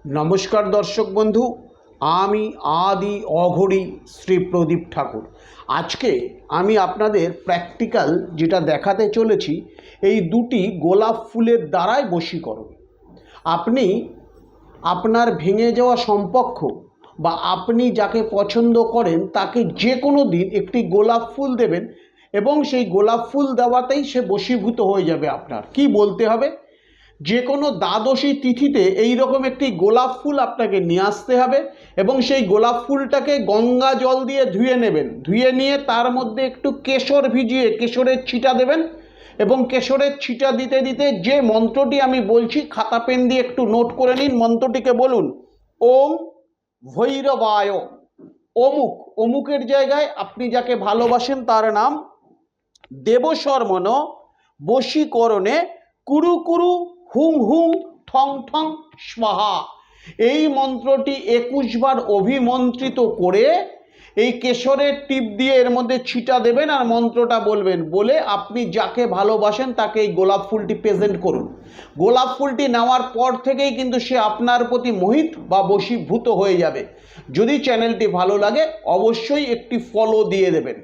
नमस्कार दर्शक बंधु आमी आदि अघड़ी श्री प्रदीप ठाकुर आज के आमी आपनादेर प्रैक्टिकल जेटा देखाते चलेछि এই দুটি গোলাপ ফুলের দ্বারাই বশীকরণ। আপনি আপনার ভেঙে যাওয়া সম্পর্ক বা আপনি যাকে পছন্দ করেন তাকে যে কোনো দিন একটি গোলাপ ফুল দেবেন এবং সেই গোলাপ ফুল দেওয়াতেই সে বশীভূত হয়ে যাবে। আপনার কি বলতে হবে, যে কোনো দ্বাদশী তিথিতে এই রকম একটি গোলাপ ফুল আপনাকে নিয়ে আসতে হবে এবং সেই গোলাপ ফুলটাকে গঙ্গা জল দিয়ে ধুয়ে নেবেন। ধুয়ে নিয়ে তার মধ্যে একটু কেশর ভিজিয়ে কেশরের ছিটা দেবেন এবং কেশরের ছিটা দিতে দিতে যে মন্ত্রটি আমি বলছি খাতা পেন দিয়ে একটু নোট করে নিন। মন্ত্রটিকে বলুন ওম ভৈরবায়। অমুক অমুকের জায়গায় আপনি যাকে ভালোবাসেন তার নাম দেবশর্মণ বশীকরণে কুরু কুরু হুং হুং ঠং ঠং স্বাহা। এই মন্ত্রটি 21 বার অভিমন্ত্রিত করে এই কেশরের টিপ দিয়ে এর মধ্যে ছিটা দেবেন আর মন্ত্রটা বলবেন। বলে আপনি যাকে ভালোবাসেন তাকে এই গোলাপ ফুলটি প্রেজেন্ট করুন। গোলাপ ফুলটি নেওয়ার পর থেকেই কিন্তু সে আপনার প্রতি মোহিত বা বশীভূত হয়ে যাবে। যদি চ্যানেলটি ভালো লাগে অবশ্যই একটি ফলো দিয়ে দেবেন।